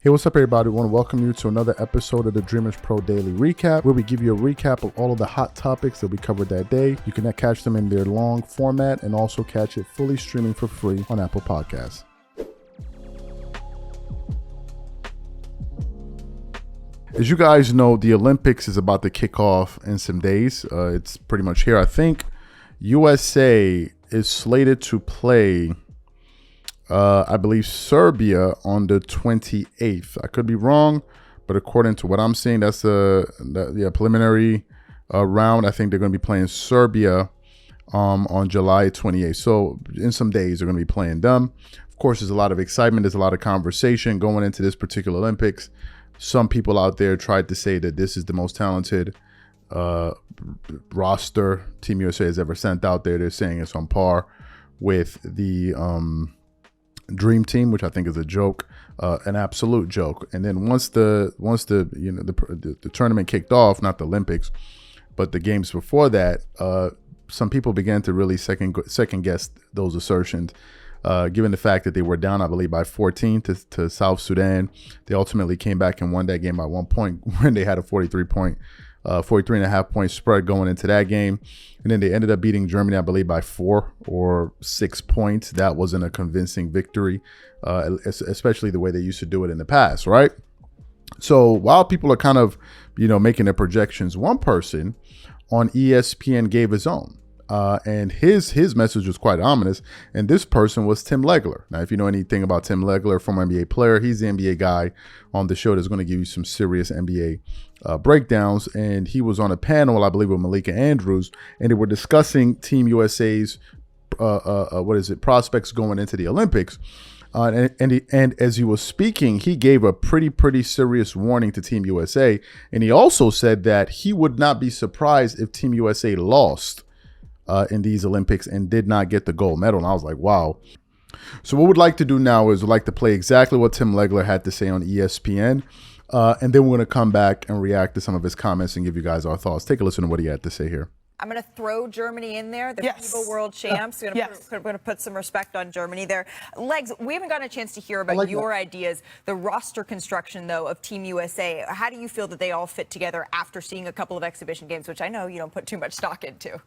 Hey, what's up, everybody? I want to welcome you to another episode of the Dreamerspro Daily Recap, where we give you a recap of all of the hot topics that we covered that day. You can catch them in their long format and also catch it fully streaming for free on Apple Podcasts. As you guys know, the Olympics is about to kick off in some days. It's pretty much here. I think USA is slated to play I believe Serbia on the 28th. I could be wrong, but according to what I'm seeing, that's the preliminary round. I think they're going to be playing Serbia on July 28th. So in some days, they're going to be playing them. Of course, there's a lot of excitement. There's a lot of conversation going into this particular Olympics. Some people out there tried to say that this is the most talented roster Team USA has ever sent out there. They're saying it's on par with the Dream Team, which I think is a joke, an absolute joke. And then once the tournament kicked off, not the Olympics, but the games before that, some people began to really second guess those assertions, given the fact that they were down, I believe, by 14 to South Sudan. They ultimately came back and won that game by 1 point when they had a 43.5 point spread going into that game. And then they ended up beating Germany, I believe, by 4 or 6 points. That wasn't a convincing victory, especially the way they used to do it in the past, right? So while people are kind of, making their projections, one person on ESPN gave his own. And his message was quite ominous. And this person was Tim Legler. Now, if you know anything about Tim Legler, former NBA player, he's the NBA guy on the show that's going to give you some serious NBA breakdowns. And he was on a panel, I believe, with Malika Andrews, and they were discussing Team USA's prospects going into the Olympics. And as he was speaking, he gave a pretty serious warning to Team USA. And he also said that he would not be surprised if Team USA lost in these Olympics and did not get the gold medal. And I was like, wow. So what we'd like to do now is we'd like to play exactly what Tim Legler had to say on ESPN. And then we're going to come back and react to some of his comments and give you guys our thoughts. Take a listen to what he had to say here. I'm going to throw Germany in there, the FIBA world champs. We're going to put some respect on Germany there. Legs, we haven't gotten a chance to hear about your ideas. The roster construction, though, of Team USA. How do you feel that they all fit together after seeing a couple of exhibition games, which I know you don't put too much stock into?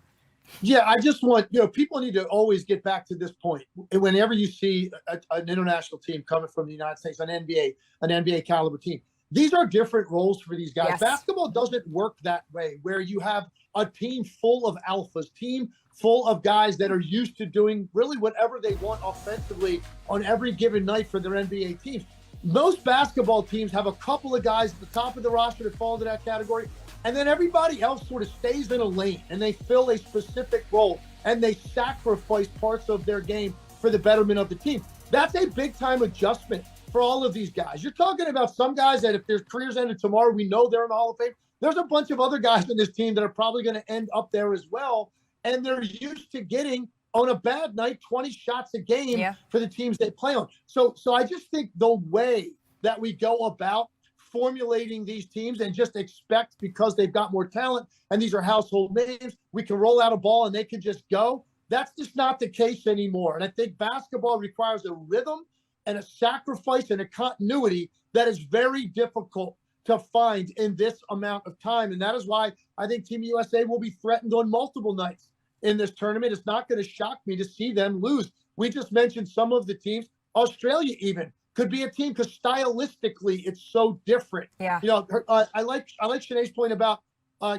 Yeah, I just want, people need to always get back to this point. Whenever you see an international team coming from the United States, an NBA caliber team, these are different roles for these guys. Yes. Basketball doesn't work that way, where you have a team full of alphas, team full of guys that are used to doing really whatever they want offensively on every given night for their NBA teams. Most basketball teams have a couple of guys at the top of the roster that fall into that category, and then everybody else sort of stays in a lane and they fill a specific role and they sacrifice parts of their game for the betterment of the team. That's a big time adjustment for all of these guys. You're talking about some guys that if their careers ended tomorrow, we know they're in the Hall of Fame. There's a bunch of other guys in this team that are probably going to end up there as well. And they're used to getting, on a bad night, 20 shots a game for the teams they play on. So I just think the way that we go about formulating these teams and just expect, because they've got more talent and these are household names, we can roll out a ball and they can just go. That's just not the case anymore. And I think basketball requires a rhythm and a sacrifice and a continuity that is very difficult to find in this amount of time. And that is why I think Team USA will be threatened on multiple nights in this tournament. It's not going to shock me to see them lose. We just mentioned some of the teams. Australia even could be a team because stylistically it's so different. Yeah. I like Shanae's point about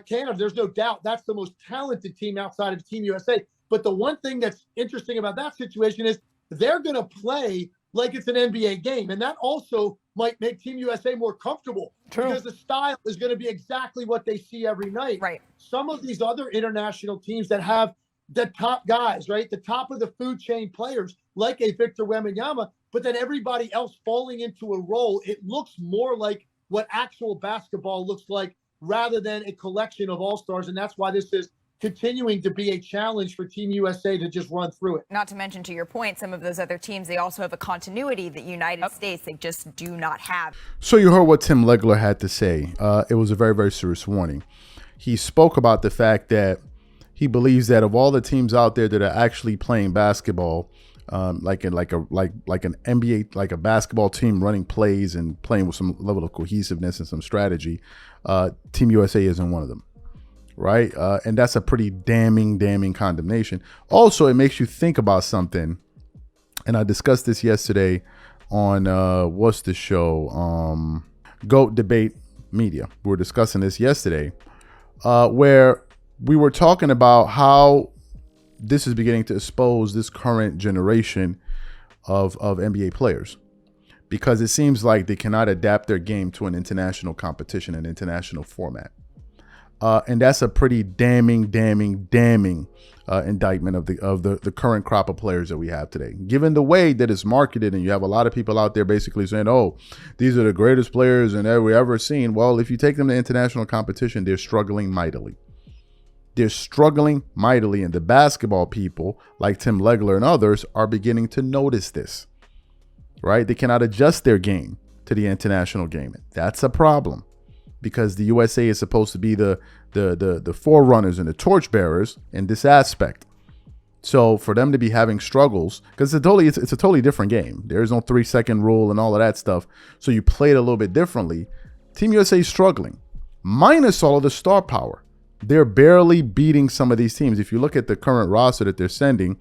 Canada. There's no doubt that's the most talented team outside of Team USA. But the one thing that's interesting about that situation is they're going to play like it's an NBA game. And that also might make Team USA more comfortable. True. Because the style is going to be exactly what they see every night. Right. Some of these other international teams that have the top guys, right, the top of the food chain players, like a Victor Wembanyama, but then everybody else falling into a role, it looks more like what actual basketball looks like rather than a collection of all-stars. And that's why this is continuing to be a challenge for Team USA to just run through it. Not to mention, to your point, some of those other teams, they also have a continuity that United States, they just do not have. So you heard what Tim Legler had to say. It was a very serious warning. He spoke about the fact that he believes that of all the teams out there that are actually playing basketball, like an NBA, like a basketball team running plays and playing with some level of cohesiveness and some strategy. Team USA isn't one of them, right? And that's a pretty damning condemnation. Also, it makes you think about something, and I discussed this yesterday on what's the show? GOAT Debate Media. We were discussing this yesterday, where we were talking about how this is beginning to expose this current generation of NBA players, because it seems like they cannot adapt their game to an international competition, an international format. And that's a pretty damning indictment of the current crop of players that we have today. Given the way that it's marketed, and you have a lot of people out there basically saying, "Oh, these are the greatest players that we ever seen." Well, if you take them to international competition, they're struggling mightily. They're struggling mightily, and the basketball people like Tim Legler and others are beginning to notice this, right? They cannot adjust their game to the international game. That's a problem, because the USA is supposed to be the forerunners and the torchbearers in this aspect. So for them to be having struggles, because it's a totally different game. There is no 3-second rule and all of that stuff. So you play it a little bit differently. Team USA is struggling, minus all of the star power. They're barely beating some of these teams. If you look at the current roster that they're sending,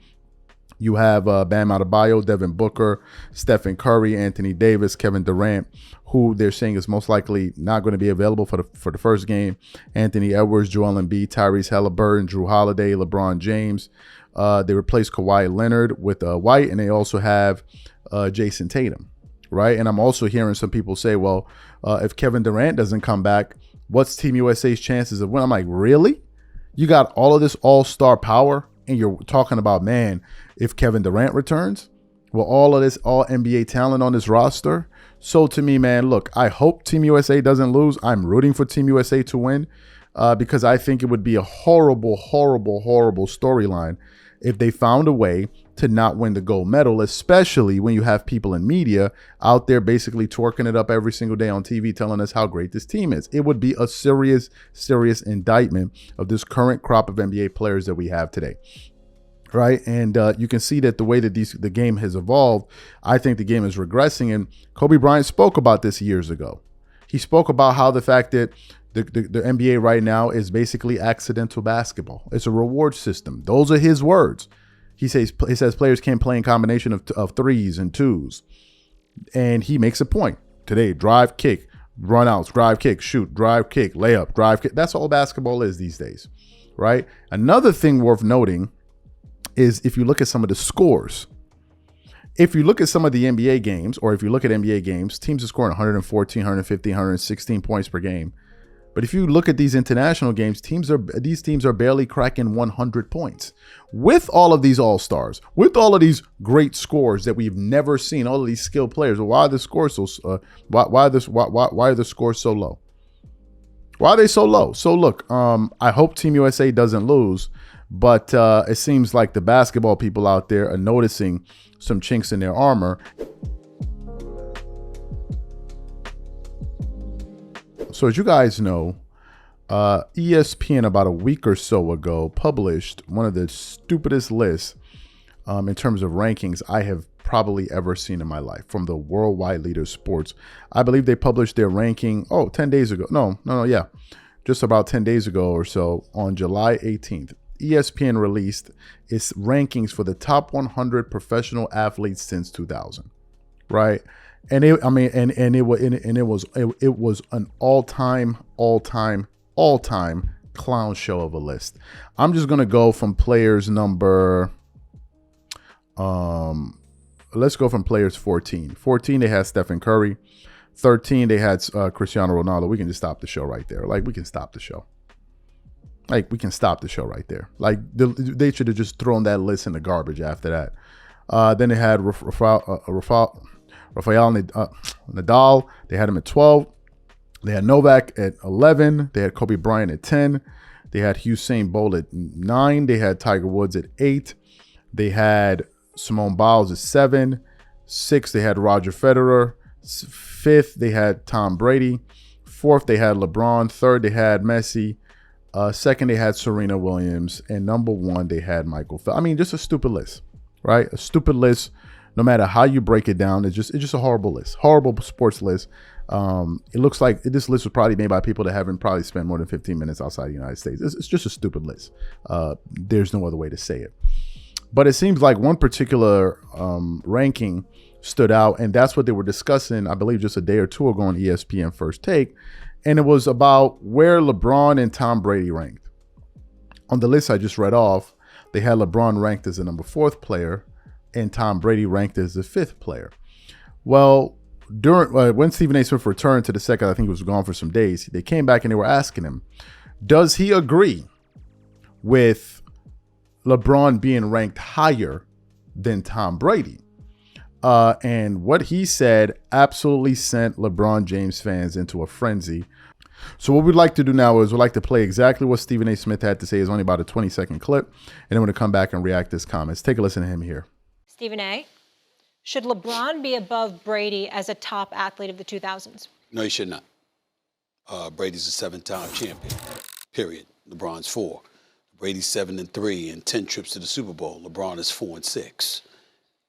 you have Bam Adebayo, Devin Booker, Stephen Curry, Anthony Davis, Kevin Durant, who they're saying is most likely not going to be available for the first game. Anthony Edwards, Joel Embiid, Tyrese Halliburton, Drew Holiday, LeBron James. They replaced Kawhi Leonard with White, and they also have Jason Tatum, right? And I'm also hearing some people say, well, if Kevin Durant doesn't come back, what's Team USA's chances of winning? I'm like, really? You got all of this all-star power, and you're talking about, man, if Kevin Durant returns, well, all of this all-NBA talent on this roster. So to me, man, look, I hope Team USA doesn't lose. I'm rooting for Team USA to win, because I think it would be a horrible storyline if they found a way to not win the gold medal, especially when you have people in media out there basically twerking it up every single day on TV telling us how great this team is. It would be a serious indictment of this current crop of NBA players that we have today. Right. And you can see that the way that the game has evolved, I think the game is regressing. And Kobe Bryant spoke about this years ago. He spoke about how the fact that the NBA right now is basically accidental basketball. It's a reward system. Those are his words. He says players can't play in combination of threes and twos. And he makes a point today: drive, kick, run outs, drive, kick, shoot, drive, kick, layup, drive, kick. That's all basketball is these days. Right. Another thing worth noting is if you look at some of the scores, if you look at some of the NBA games, or if you look at NBA games, teams are scoring 114, 115, 116 points per game. But if you look at these international games, these teams are barely cracking 100 points. With all of these all-stars, with all of these great scores that we've never seen, all of these skilled players, why are the scores why are the scores so low? Why are they so low? So look, I hope Team USA doesn't lose, but it seems like the basketball people out there are noticing some chinks in their armor. So as you guys know, ESPN about a week or so ago published one of the stupidest lists in terms of rankings I have probably ever seen in my life from the Worldwide Leader Sports. I believe they published their ranking, 10 days ago. Yeah. Just about 10 days ago or so on July 18th. ESPN released its rankings for the top 100 professional athletes since 2000, right? And it was an all-time clown show of a list. I'm just gonna go from players number. Let's go from players 14. 14, they had Stephen Curry. 13, they had Cristiano Ronaldo. We can just stop the show right there. We can stop the show. Right there. They should have just thrown that list in the garbage after that. Then they had Rafael Nadal. They had him at 12. They had Novak at 11. They had Kobe Bryant at 10. They had Usain Bolt at 9. They had Tiger Woods at 8. They had Simone Biles at 7. 6, they had Roger Federer. 5th, they had Tom Brady. 4th, they had LeBron. 3rd, they had Messi. 2nd, they had Serena Williams. And number 1, they had Michael Phelps. I mean, just a stupid list. right? A stupid list. No matter how you break it down, it's just a horrible list, horrible sports list. It looks like this list was probably made by people that haven't probably spent more than 15 minutes outside the United States. It's just a stupid list. There's no other way to say it. But it seems like one particular ranking stood out, and that's what they were discussing, I believe, just a day or two ago on ESPN First Take. And it was about where LeBron and Tom Brady ranked. On the list I just read off, they had LeBron ranked as the number 4th player and Tom Brady ranked as the 5th player. Well, during when Stephen A. Smith returned to the second, I think he was gone for some days, they came back and they were asking him, does he agree with LeBron being ranked higher than Tom Brady? And what he said absolutely sent LeBron James fans into a frenzy. So what we'd like to do now is we'd like to play exactly what Stephen A. Smith had to say. It's only about a 20-second clip. And then we're going to come back and react to his comments. Take a listen to him here. Stephen A., should LeBron be above Brady as a top athlete of the 2000s? No, he should not. Brady's a 7-time champion, period. LeBron's 4. Brady's 7-3 and 10 trips to the Super Bowl. LeBron is 4-6.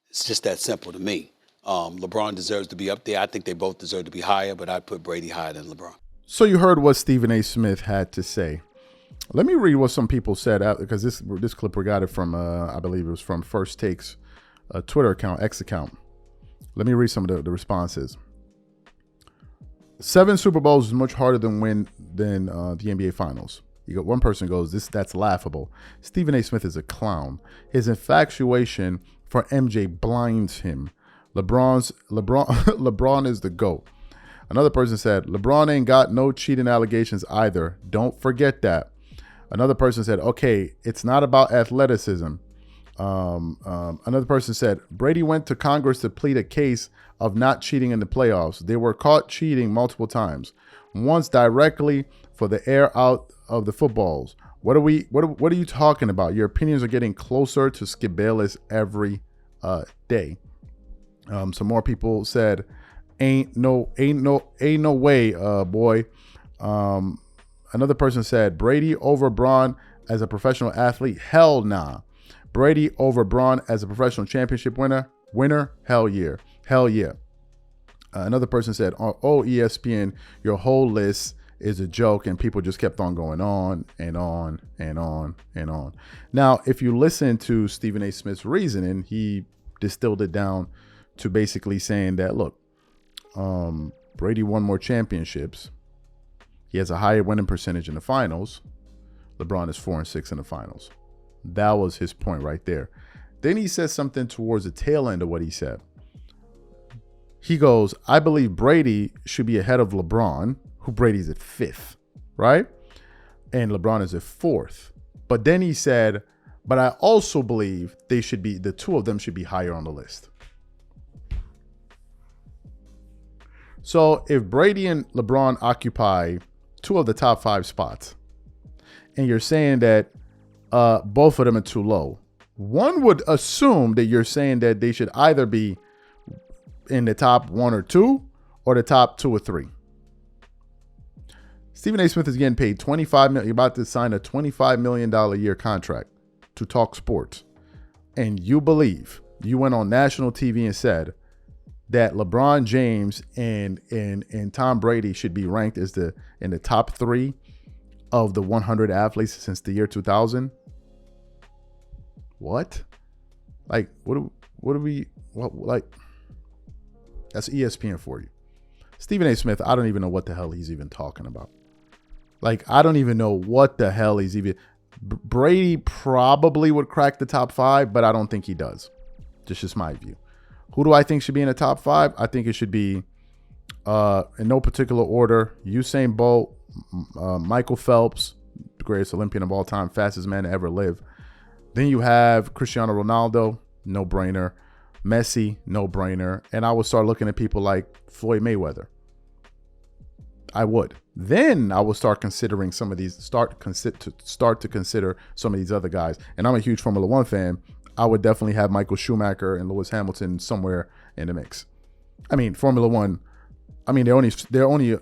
It's just that simple to me. LeBron deserves to be up there. I think they both deserve to be higher, but I'd put Brady higher than LeBron. So you heard what Stephen A. Smith had to say. Let me read what some people said out, because this clip we got it from, I believe it was from First Take's Twitter account, X account. Let me read some of the responses. 7 Super Bowls is much harder than the NBA Finals. You got one person goes, that's laughable. Stephen A. Smith is a clown. His infatuation for MJ blinds him. LeBron is the GOAT. Another person said, LeBron ain't got no cheating allegations either. Don't forget that. Another person said, okay, it's not about athleticism. Another person said, Brady went to Congress to plead a case of not cheating in the playoffs. They were caught cheating multiple times. Once directly for the air out of the footballs. What are you talking about? Your opinions are getting closer to Skip Bayless every day. Some more people said, ain't no way, boy. Another person said, Brady over Braun as a professional athlete? Hell nah. Brady over Braun as a professional championship winner? Hell yeah. Hell yeah. Another person said, oh, ESPN, your whole list is a joke, and people just kept on going on and on and on and on. Now, if you listen to Stephen A. Smith's reasoning, he distilled it down to basically saying that, look, Brady won more championships. He has a higher winning percentage in the finals. LeBron is 4-6 in the finals. That was his point right there. Then he says something towards the tail end of what he said. He goes, I believe Brady should be ahead of LeBron, who Brady's at 5th, right? And LeBron is at 4th. But then he said, but I also believe the two of them should be higher on the list. So if Brady and LeBron occupy 2 of the top 5 spots, and you're saying that both of them are too low, one would assume that you're saying that they should either be in the top 1 or 2 or the top 2 or 3. Stephen A. Smith is getting paid $25 million. You're about to sign a $25 million a year contract to talk sports. And you went on national TV and said that LeBron James and Tom Brady should be ranked as in the top 3 of the 100 athletes since the year 2000. What? Like, that's ESPN for you. Stephen A. Smith, I don't even know what the hell he's even talking about. Like, I don't even know what the hell he's even. Brady probably would crack the top 5, but I don't think he does. Just my view. Who do I think should be in the top 5? I think it should be, in no particular order, Usain Bolt, Michael Phelps, the greatest Olympian of all time, fastest man to ever live. Then you have Cristiano Ronaldo, no brainer. Messi, no brainer. And I would start looking at people like Floyd Mayweather. I would. Then I will start considering some of these, start to consider some of these other guys. And I'm a huge Formula One fan. I would definitely have Michael Schumacher and Lewis Hamilton somewhere in the mix. I mean, Formula One, I mean, they're only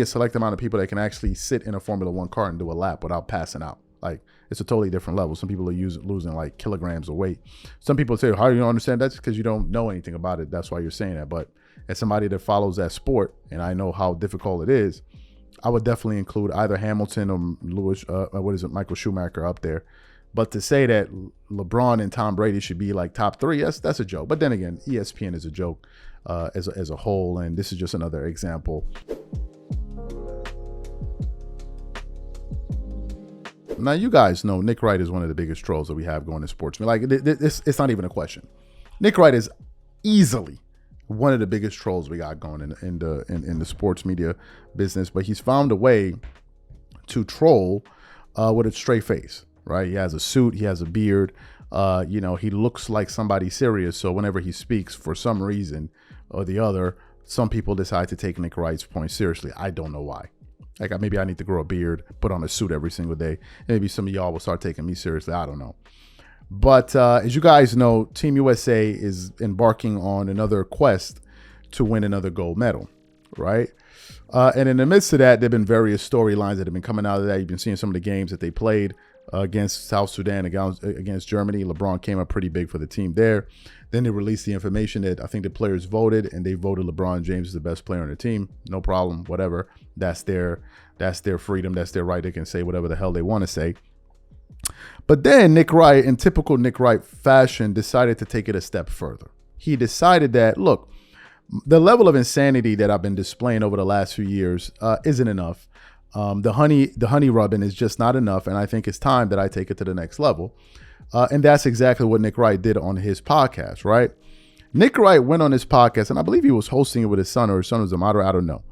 a select amount of people that can actually sit in a Formula One car and do a lap without passing out. Like, it's a totally different level. Some people are losing like kilograms of weight. Some people say, how do you don't understand? That's because you don't know anything about it. That's why you're saying that. But as somebody that follows that sport, and I know how difficult it is, I would definitely include either Hamilton or Michael Schumacher up there. But to say that LeBron and Tom Brady should be like top 3, that's a joke. But then again, ESPN is a joke as a whole, and this is just another example. Now, you guys know Nick Wright is one of the biggest trolls that we have going in sports. Like, it's not even a question. Nick Wright is easily one of the biggest trolls we got going in the sports media business. But he's found a way to troll with a straight face, right? He has a suit, he has a beard. He looks like somebody serious. So whenever he speaks, for some reason or the other, some people decide to take Nick Wright's point seriously. I don't know why. Like, maybe I need to grow a beard, put on a suit every single day. Maybe some of y'all will start taking me seriously. I don't know. But as you guys know, Team USA is embarking on another quest to win another gold medal, right? And in the midst of that, there have been various storylines that have been coming out of that. You've been seeing some of the games that they played against South Sudan, against Germany. LeBron came up pretty big for the team there. Then they released the information that I think the players voted, and they voted LeBron James as the best player on the team. No problem, whatever. That's their freedom. That's their right. They can say whatever the hell they want to say. But then Nick Wright, in typical Nick Wright fashion, decided to take it a step further. He decided that, look, the level of insanity that I've been displaying over the last few years isn't enough. The honey rubbing is just not enough, and I think it's time that I take it to the next level. And that's exactly what Nick Wright did on his podcast, right? Nick Wright went on his podcast, and I believe he was hosting it with his son, or his son was a moderator. I don't know.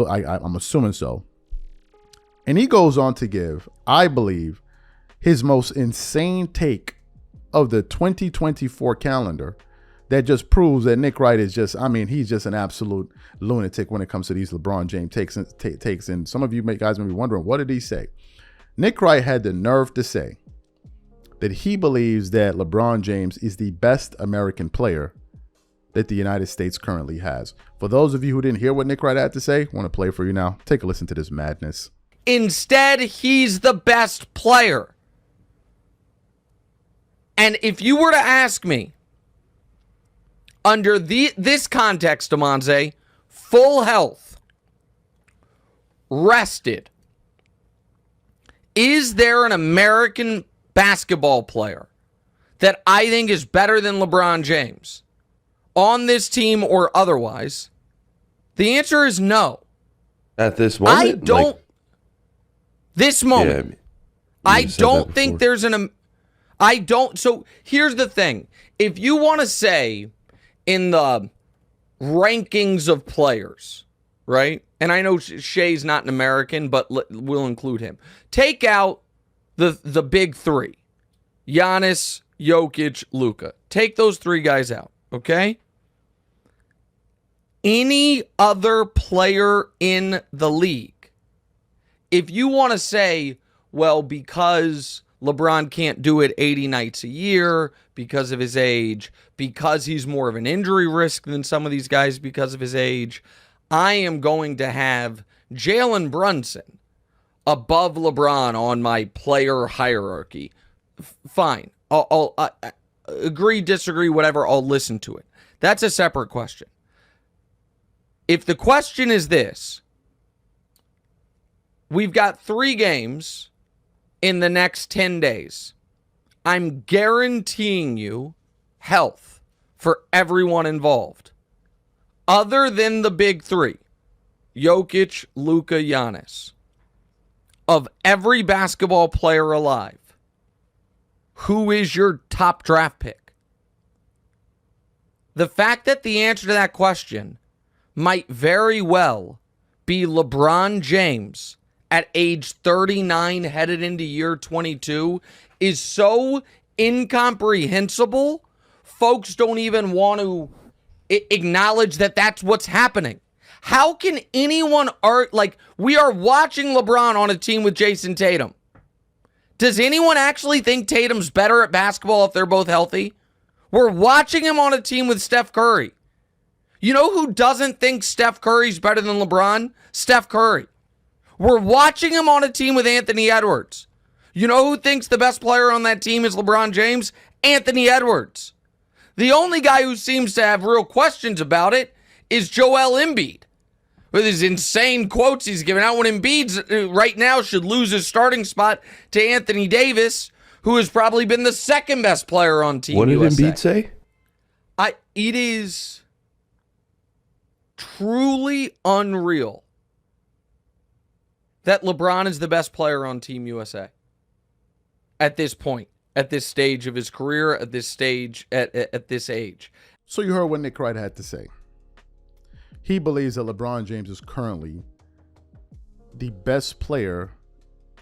I'm assuming so. And he goes on to give, I believe, his most insane take of the 2024 calendar that just proves that Nick Wright is just, he's just an absolute lunatic when it comes to these LeBron James takes. And some of you guys may be wondering, what did he say? Nick Wright had the nerve to say that he believes that LeBron James is the best American player that the United States currently has. For those of you who didn't hear what Nick Wright had to say, I want to play for you now. Take a listen to this madness. Instead, he's the best player. And if you were to ask me, under this context, Amanze, full health, rested, is there an American basketball player that I think is better than LeBron James on this team or otherwise? The answer is no. At this moment? I don't. This moment. Yeah, I don't think there's I don't. So here's the thing. If you want to say in the rankings of players, right? And I know Shea's not an American, but we'll include him. Take out the big 3. Giannis, Jokic, Luka. Take those 3 guys out, okay? Any other player in the league, if you want to say, well, because LeBron can't do it 80 nights a year because of his age, because he's more of an injury risk than some of these guys because of his age, I am going to have Jalen Brunson above LeBron on my player hierarchy. Fine. I'll agree, disagree, whatever. I'll listen to it. That's a separate question. If the question is this, we've got 3 games in the next 10 days. I'm guaranteeing you health for everyone involved. Other than the big 3, Jokic, Luka, Giannis. Of every basketball player alive, who is your top draft pick? The fact that the answer to that question might very well be LeBron James at age 39 headed into year 22 is so incomprehensible, folks don't even want to acknowledge that that's what's happening. How can anyone we are watching LeBron on a team with Jason Tatum. Does anyone actually think Tatum's better at basketball if they're both healthy? We're watching him on a team with Steph Curry. You know who doesn't think Steph Curry's better than LeBron? Steph Curry. We're watching him on a team with Anthony Edwards. You know who thinks the best player on that team is LeBron James? Anthony Edwards. The only guy who seems to have real questions about it is Joel Embiid. With his insane quotes he's giving out when Embiid right now should lose his starting spot to Anthony Davis, who has probably been the second best player on Team USA. What did Embiid say? It is truly unreal that LeBron is the best player on Team USA at this point, at this stage of his career, at this stage, at this age. So you heard what Nick Wright had to say. He believes that LeBron James is currently the best player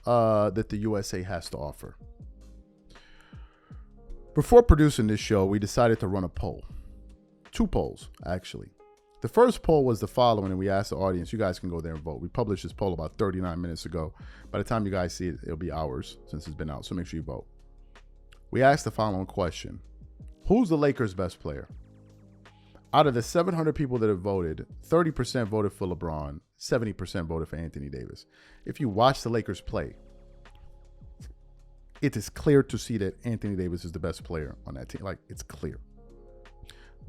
that the USA has to offer. Before producing this show, we decided to run a poll. 2 polls, actually. The first poll was the following, and we asked the audience. You guys can go there and vote. We published this poll about 39 minutes ago. By the time you guys see it, it'll be hours since it's been out, so make sure you vote. We asked the following question. Who's the Lakers' best player? Out of the 700 people that have voted, 30% voted for LeBron, 70% voted for Anthony Davis. If you watch the Lakers play, it is clear to see that Anthony Davis is the best player on that team. Like, it's clear.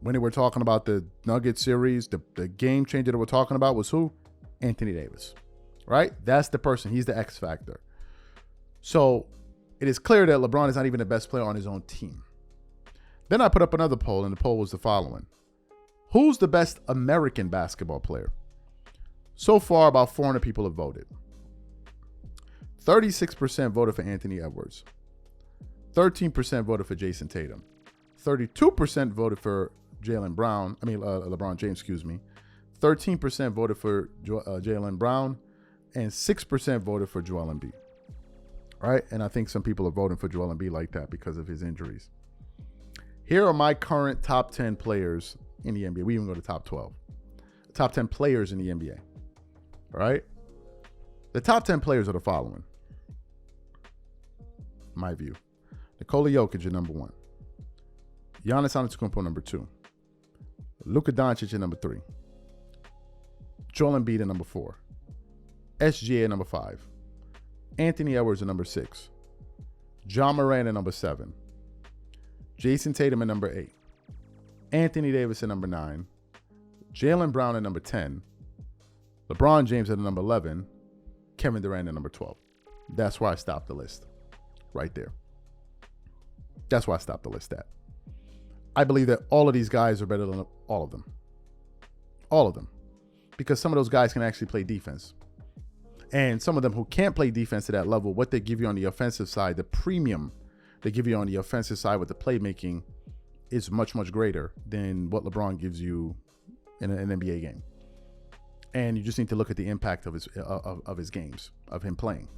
When they were talking about the Nuggets series, the game changer that we're talking about was who? Anthony Davis, right? That's the person. He's the X factor. So it is clear that LeBron is not even the best player on his own team. Then I put up another poll, and the poll was the following. Who's the best American basketball player? So far, about 400 people have voted. 36% voted for Anthony Edwards. 13% voted for Jason Tatum. 32% voted for LeBron James, 13% voted for Jaylen Brown, and 6% voted for Joel Embiid. All right, and I think some people are voting for Joel Embiid like that because of his injuries. Here are my current top 10 players in the NBA. We even go to top 12. Top 10 players in the NBA. All right? The top 10 players are the following. My view. Nikola Jokic at number 1. Giannis Antetokounmpo number 2. Luka Doncic at number 3. Joel Embiid at number 4. SGA at number 5. Anthony Edwards at number 6. Ja Morant at number 7. Jason Tatum at number 8. Anthony Davis at number 9. Jaylen Brown at number 10. LeBron James at number 11. Kevin Durant at number 12. That's where I stopped the list. Right there. That's where I stopped the list at. I believe that all of these guys are better than all of them. All of them. Because some of those guys can actually play defense. And some of them who can't play defense to that level, what they give you on the offensive side, the premium they give you on the offensive side with the playmaking is much, much greater than what LeBron gives you in an NBA game. And you just need to look at the impact of his games, of him playing.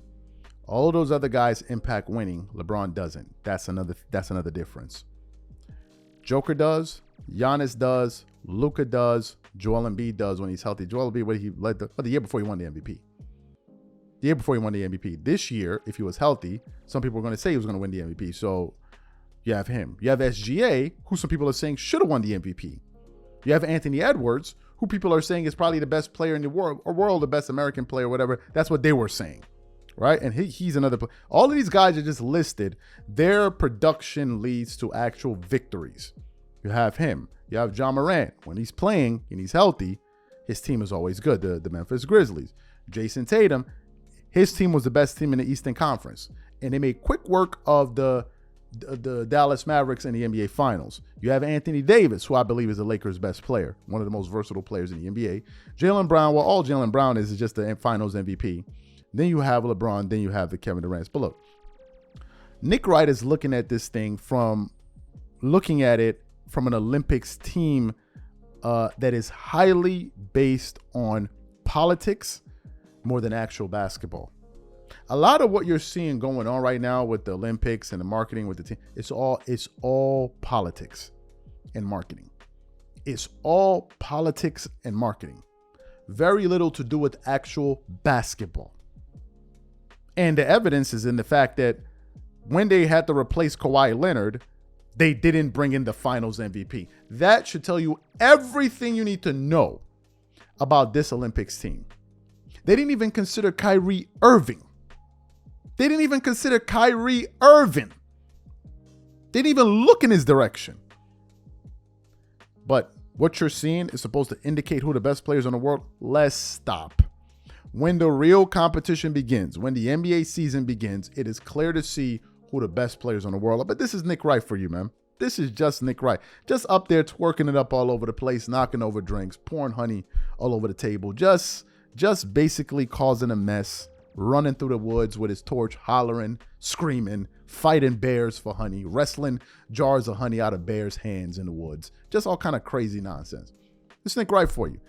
All those other guys impact winning. LeBron doesn't. That's another difference. Joker does. Giannis does. Luka does. Joel Embiid does when he's healthy. Joel Embiid, what he led the year before he won the MVP. The year before he won the MVP. This year, if he was healthy, some people were going to say he was going to win the MVP. So you have him. You have SGA, who some people are saying should have won the MVP. You have Anthony Edwards, who people are saying is probably the best player in the world, or the best American player, whatever. That's what they were saying, right? And he's another player. All of these guys are just listed. Their production leads to actual victories. You have him. You have Ja Morant. When he's playing and he's healthy, his team is always good. The Memphis Grizzlies. Jason Tatum, his team was the best team in the Eastern Conference. And they made quick work of the Dallas Mavericks in the NBA Finals. You have Anthony Davis, who I believe is the Lakers' best player, one of the most versatile players in the NBA. Jaylen Brown, well, all Jaylen Brown is just the Finals MVP. Then you have LeBron, then you have the Kevin Durant. But look, Nick Wright is looking at this thing from an Olympics team that is highly based on politics more than actual basketball. A lot of what you're seeing going on right now with the Olympics and the marketing with the team, it's all politics and marketing. It's all politics and marketing. Very little to do with actual basketball. And the evidence is in the fact that when they had to replace Kawhi Leonard, they didn't bring in the Finals MVP. That should tell you everything you need to know about this Olympics team. They didn't even consider Kyrie Irving They didn't even consider Kyrie Irving. They didn't even look in his direction. But what you're seeing is supposed to indicate who the best players in the world. Let's stop. When the real competition begins, when the NBA season begins, it is clear to see who the best players in the world are. But this is Nick Wright for you, man. This is just Nick Wright. Just up there twerking it up all over the place, knocking over drinks, pouring honey all over the table. Just basically causing a mess, running through the woods with his torch, hollering, screaming, fighting bears for honey, wrestling jars of honey out of bears' hands in the woods. Just all kind of crazy nonsense. This is Nick Wright for you.